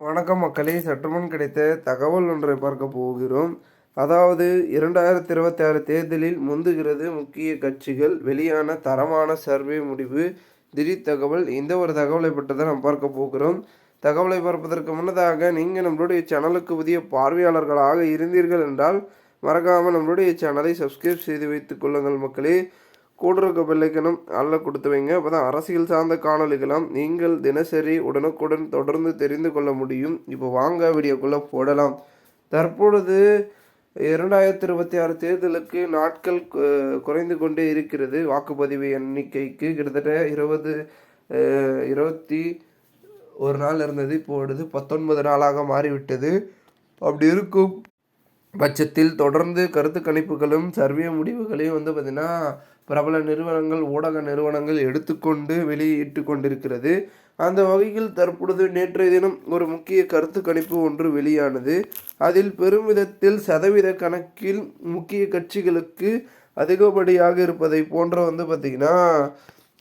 வணக்கம் மக்களே, சற்றுமுன் கிடைத்த தகவல் ஒன்றை பார்க்க போகிறோம். அதாவது 2026 தேர்தலில் முந்துகிறது முக்கிய கட்சிகள், வெளியான தரமான சர்வே முடிவு. திடீர் தகவல். இந்த ஒரு தகவலை பற்றி தான் நாம் பார்க்க போகிறோம். தகவலை பார்ப்பதற்கு முன்னதாக நீங்கள் நம்மளுடைய சேனலுக்கு புதிய பார்வையாளர்களாக இருந்தீர்கள் என்றால் மறக்காமல் நம்மளுடைய சேனலை சப்ஸ்கிரைப் செய்து வைத்துக் கொள்ளுங்கள் மக்களே. கூட இருக்க பெல்லைக்கனும் அல்ல கொடுத்து வைங்க. அப்போ தான் அரசியல் சார்ந்த காணொலிகளாம் நீங்கள் தினசரி உடனுக்குடன் தொடர்ந்து தெரிந்து கொள்ள முடியும். இப்போ வாங்க வீடியோக்குள்ளே போடலாம். தற்பொழுது 2026 தேர்தலுக்கு நாட்கள் குறைந்து கொண்டே இருக்கிறது. வாக்குப்பதிவு எண்ணிக்கைக்கு கிட்டத்தட்ட 21 நாள் இருந்தது, இப்பொழுது 19 நாளாக மாறிவிட்டது. அப்படி இருக்கும் பட்சத்தில் தொடர்ந்து கருத்து கணிப்புகளும் சர்வே முடிவுகளையும் பார்த்திங்கன்னா பிரபல நிறுவனங்கள், ஊடக நிறுவனங்கள் எடுத்துக்கொண்டு வெளியிட்டு கொண்டிருக்கிறது. அந்த வகையில் தற்பொழுது நேற்றைய தினம் ஒரு முக்கிய கருத்து கணிப்பு ஒன்று வெளியானது. அதில் பெருமிதத்தில் சதவீத கணக்கில் முக்கிய கட்சிகளுக்கு அதிகப்படியாக இருப்பதை போன்ற பார்த்திங்கன்னா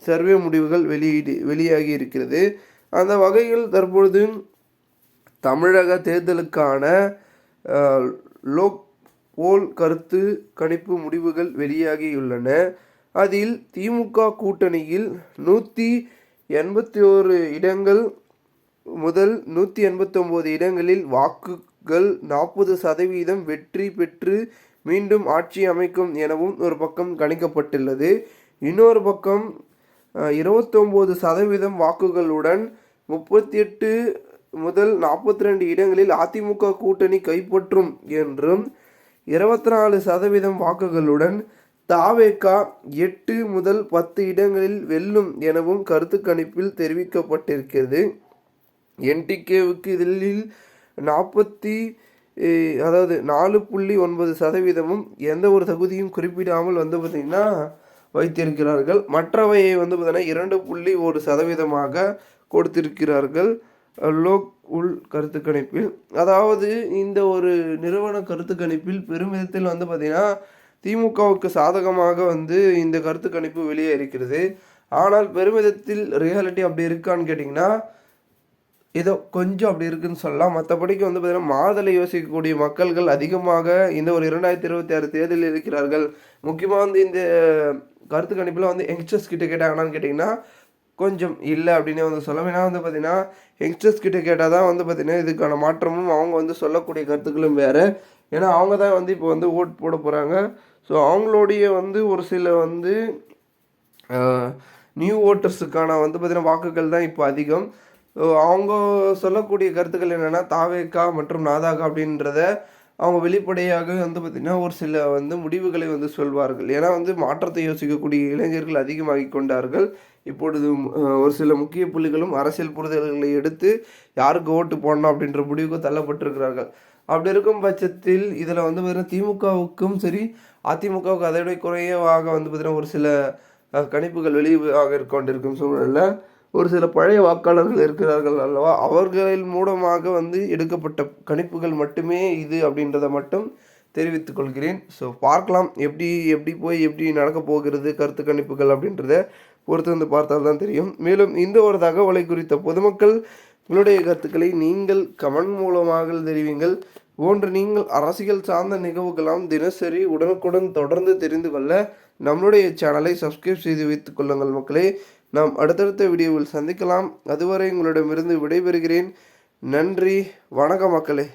சர்வே முடிவுகள் வெளியாகி இருக்கிறது. அந்த வகையில் தற்பொழுது தமிழக தேர்தலுக்கான லோக் போல் கருத்து கணிப்பு முடிவுகள் வெளியாகியுள்ளன. அதில் திமுக கூட்டணியில் 181 இடங்கள் முதல் 189 இடங்களில் வாக்குகள் 40% வெற்றி பெற்று மீண்டும் ஆட்சி அமைக்கும் எனவும் ஒரு பக்கம் கணிக்கப்பட்டுள்ளது. இன்னொரு பக்கம் 29% வாக்குகளுடன் 38 முதல் 42 இடங்களில் அதிமுக கூட்டணி கைப்பற்றும் என்றும், 24% வாக்குகளுடன் தவேக 8 முதல் 10 இடங்களில் வெல்லும் எனவும் கருத்து கணிப்பில் தெரிவிக்கப்பட்டிருக்கிறது. என்டிகேவுக்கு இதில் 4.9% எந்த ஒரு தகுதியும் குறிப்பிடாமல் பார்த்திங்கன்னா வைத்திருக்கிறார்கள். மற்றவையை பார்த்திங்கன்னா 2.1% கொடுத்திருக்கிறார்கள் லோக் உள் கருத்து கணிப்பில். அதாவது இந்த ஒரு நிறுவன கருத்து கணிப்பில் பெருமிதத்தில் பார்த்திங்கன்னா திமுகவுக்கு சாதகமாக இந்த கருத்து கணிப்பு வெளியே இருக்கிறது. ஆனால் பெருமிதத்தில் ரியாலிட்டி அப்படி இருக்கான்னு கேட்டிங்கன்னா ஏதோ கொஞ்சம் அப்படி இருக்குன்னு சொல்லலாம். மற்றபடிக்கு பார்த்திங்கன்னா மாறுதலை யோசிக்கக்கூடிய மக்கள்கள் அதிகமாக இந்த ஒரு 2026 தேர்தலில் இருக்கிறார்கள். முக்கியமாக இந்த கருத்து கணிப்பில் யங்ஸ்டர்ஸ் கிட்ட கேட்டாங்கன்னு கேட்டிங்கன்னா கொஞ்சம் இல்லை அப்படின்னு சொல்ல. ஏன்னா பார்த்திங்கன்னா யங்ஸ்டர்ஸ் கிட்ட கேட்டால் தான் பார்த்திங்கன்னா இதுக்கான மாற்றமும் அவங்க சொல்லக்கூடிய கருத்துக்களும் வேறு. ஏன்னா அவங்க தான் இப்போ ஓட் போட போகிறாங்க. ஸோ அவங்களுடைய ஒரு சில நியூ ஓட்டர்ஸுக்கான பார்த்திங்கன்னா வாக்குகள் தான் இப்போ அதிகம். அவங்க சொல்லக்கூடிய கருத்துக்கள் என்னென்னா தவேக மற்றும் நாதாக அப்படின்றத அவங்க வெளிப்படையாக பார்த்திங்கன்னா ஒரு சில முடிவுகளை சொல்வார்கள். ஏன்னா மாற்றத்தை யோசிக்கக்கூடிய இளைஞர்கள் அதிகமாகி கொண்டார்கள். இப்பொழுது ஒரு சில முக்கிய புள்ளிகளும் அரசியல் புரிதல்களை எடுத்து யாருக்கு ஓட்டு போடணும் அப்படின்ற முடிவுக்கு தள்ளப்பட்டிருக்கிறார்கள். அப்படி இருக்கும் பட்சத்தில் இதில் பார்த்திங்கன்னா திமுகவுக்கும் சரி அதிமுகவுக்கு அதை விட குறைவாக பார்த்திங்கன்னா ஒரு சில கணிப்புகள் வெளியாக கொண்டிருக்கும் சூழலில் ஒரு சில பழைய வாக்காளர்கள் இருக்கிறார்கள் அல்லவா, அவர்களின் மூலமாக எடுக்கப்பட்ட கணிப்புகள் மட்டுமே இது அப்படின்றத மட்டும் தெரிவித்துக் கொள்கிறேன். ஸோ பார்க்கலாம் எப்படி நடக்க போகிறது கருத்து கணிப்புகள் அப்படின்றத பொறுத்து பார்த்தால் தான் தெரியும். மேலும் இந்த ஒரு தகவலை குறித்த பொதுமக்கள் உங்களுடைய கருத்துக்களை நீங்கள் கமெண்ட் மூலமாக தெரிவிங்கள். போன்று நீங்கள் அரசியல் சார்ந்த நிகழ்வுகளாம் தினசரி உடனுக்குடன் தொடர்ந்து தெரிந்து கொள்ள நம்மளுடைய சேனலை சப்ஸ்கிரைப் செய்து வைத்துக் கொள்ளுங்கள் மக்களே. நாம் அடுத்தடுத்த வீடியோவில் சந்திக்கலாம். அதுவரை உங்களிடமிருந்து விடைபெறுகிறேன். நன்றி, வணக்கம் மக்களே.